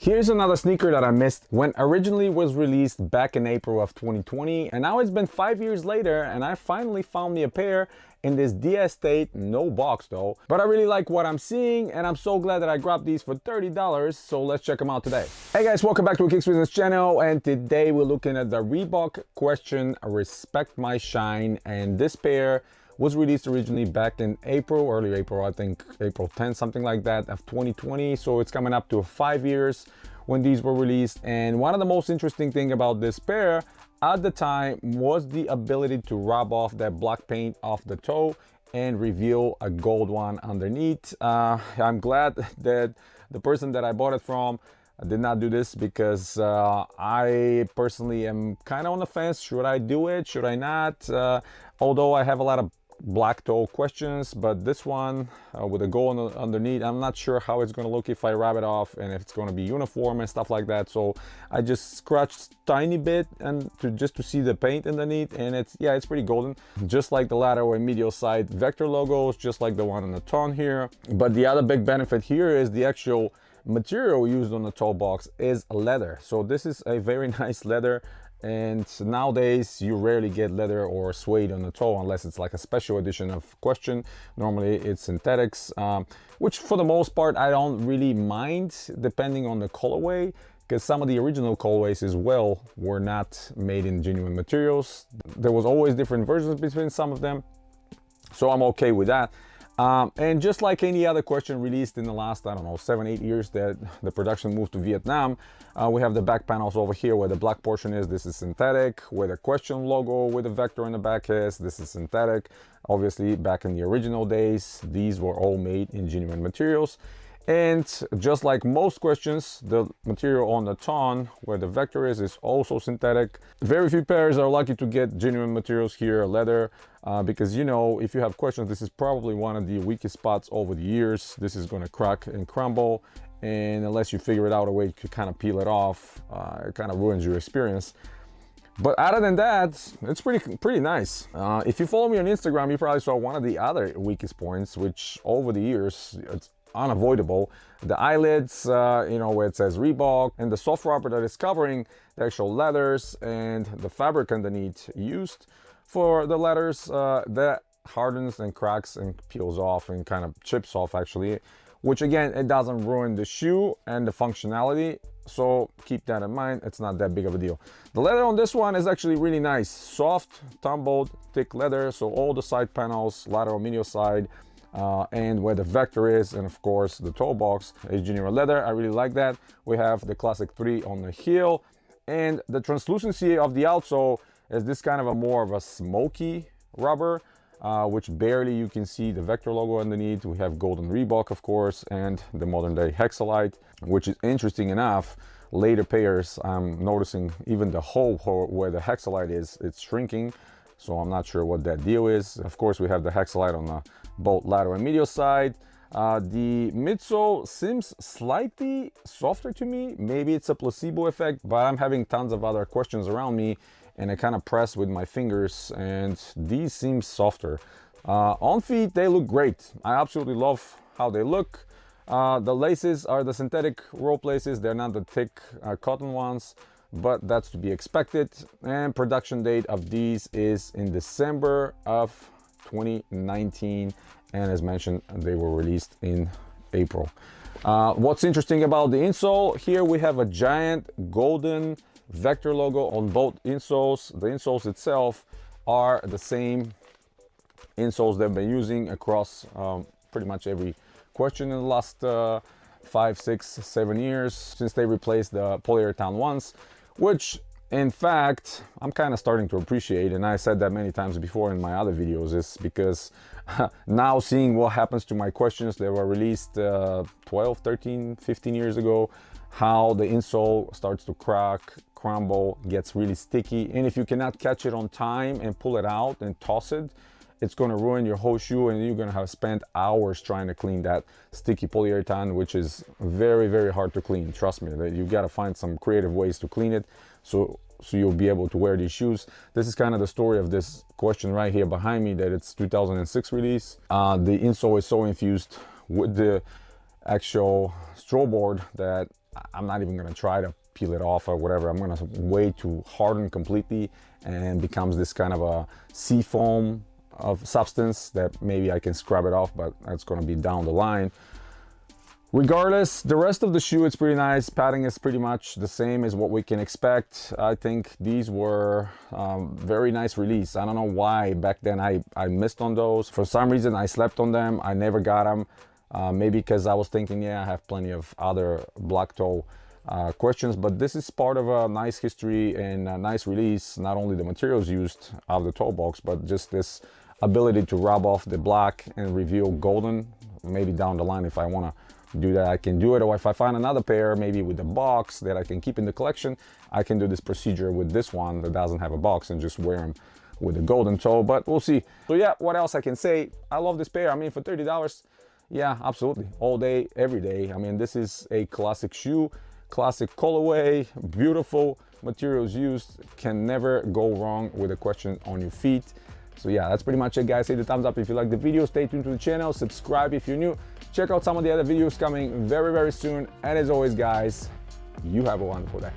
Here's another sneaker that I missed when originally was released back in April of 2020, and now it's been 5 years later and I finally found me a pair in this DS state, no box though. But I really like what I'm seeing and I'm so glad that I grabbed these for $30, so let's check them out today. Hey guys, welcome back to a Kicks Business channel, and today we're looking at the Reebok Question Respect My Shine, and this pair was released originally back in April, early April, I think April 10th, something like that, of 2020. So it's coming up to 5 years when these were released. And one of the most interesting thing about this pair at the time was the ability to rub off that black paint off the toe and reveal a gold one underneath. I'm glad that the person that I bought it from did not do this, because I personally am kind of on the fence. Should I do it? Should I not? Although I have a lot of black toe questions, but this one with a gold underneath, I'm not sure how it's going to look if I rub it off and if it's going to be uniform and stuff like that. So I just scratched tiny bit and just to see the paint underneath, and it's pretty golden, just like the lateral and medial side vector logos, just like the one on the ton here. But the other big benefit here is the actual material used on the toe box is leather. So this is a very nice leather, and nowadays you rarely get leather or suede on the toe unless it's like a special edition of Question. Normally it's synthetics, which for the most part I don't really mind, depending on the colorway, because some of the original colorways as well were not made in genuine materials. There was always different versions between some of them, so I'm okay with that. And just like any other Question released in the last, I don't know, 7-8 years that the production moved to Vietnam, we have the back panels over here where the black portion is. This is synthetic. Where the Question logo with the vector in the back is, this is synthetic. Obviously, back in the original days, these were all made in genuine materials. And just like most Questions, the material on the ton where the vector is also synthetic. Very few pairs are lucky to get genuine materials here, leather, because, you know, if you have Questions, this is probably one of the weakest spots over the years. This is going to crack and crumble, and unless you figure it out a way to kind of peel it off, it kind of ruins your experience. But other than that, it's pretty nice. If you follow me on Instagram, you probably saw one of the other weakest points, which over the years, it's unavoidable. The eyelids, you know, where it says Reebok, and the soft rubber that is covering the actual leathers and the fabric underneath used for the leathers, that hardens and cracks and peels off and kind of chips off actually, which again, it doesn't ruin the shoe and the functionality. So keep that in mind, it's not that big of a deal. The leather on this one is actually really nice, soft, tumbled, thick leather. So all the side panels, lateral, medial side, and where the vector is, and of course the toe box is genuine leather. I really like that. We have the classic 3 on the heel, and the translucency of the outsole is this kind of a more of a smoky rubber, which barely you can see the vector logo underneath. We have golden Reebok, of course, and the modern day Hexalite, which is interesting enough. Later pairs, I'm noticing even the hole where the Hexalite is, it's shrinking. So I'm not sure what that deal is. Of course, we have the Hexalite on the both lateral and medial side. The midsole seems slightly softer to me. Maybe it's a placebo effect, but I'm having tons of other Questions around me, and I kind of press with my fingers, and these seem softer. On feet, they look great. I absolutely love how they look. The laces are the synthetic rope laces. They're not the thick cotton ones, but that's to be expected. And production date of these is in December of 2019, and as mentioned, they were released in April. What's interesting about the insole, here we have a giant golden vector logo on both insoles. The insoles itself are the same insoles they've been using across pretty much every Question in the last 5, 6, 7 years, since they replaced the polyurethane ones, which in fact I'm kind of starting to appreciate. And I said that many times before in my other videos, is because now seeing what happens to my Questions that were released 12, 13, 15 years ago, how the insole starts to crack, crumble, gets really sticky, and if you cannot catch it on time and pull it out and toss it, it's going to ruin your whole shoe, and you're going to have spent hours trying to clean that sticky polyurethane, which is very, very hard to clean. Trust me, that you've got to find some creative ways to clean it so you'll be able to wear these shoes. This is kind of the story of this Question right here behind me, that it's 2006 release. The insole is so infused with the actual stroke board that I'm not even gonna try to peel it off or whatever. I'm gonna wait to harden completely and becomes this kind of a sea foam of substance that maybe I can scrub it off, but that's gonna be down the line. Regardless, the rest of the shoe, it's pretty nice. Padding is pretty much the same as what we can expect. I think these were very nice release. I don't know why back then I missed on those. For some reason, I slept on them. I never got them. Maybe because I was thinking, yeah, I have plenty of other black toe questions, but this is part of a nice history and a nice release. Not only the materials used out of the toe box, but just this ability to rub off the black and reveal golden. Maybe down the line, if I want to do that, I can do it. Or if I find another pair, maybe with the box that I can keep in the collection, I can do this procedure with this one that doesn't have a box and just wear them with the golden toe, but we'll see. So yeah, what else I can say? I love this pair. I mean, for $30, yeah, absolutely. All day, every day. I mean, this is a classic shoe, classic colorway, beautiful materials used. Can never go wrong with a question on your feet. So yeah, that's pretty much it, guys. Hit the thumbs up if you like the video. Stay tuned to the channel. Subscribe if you're new. Check out some of the other videos coming very, very soon. And as always, guys, you have a wonderful day.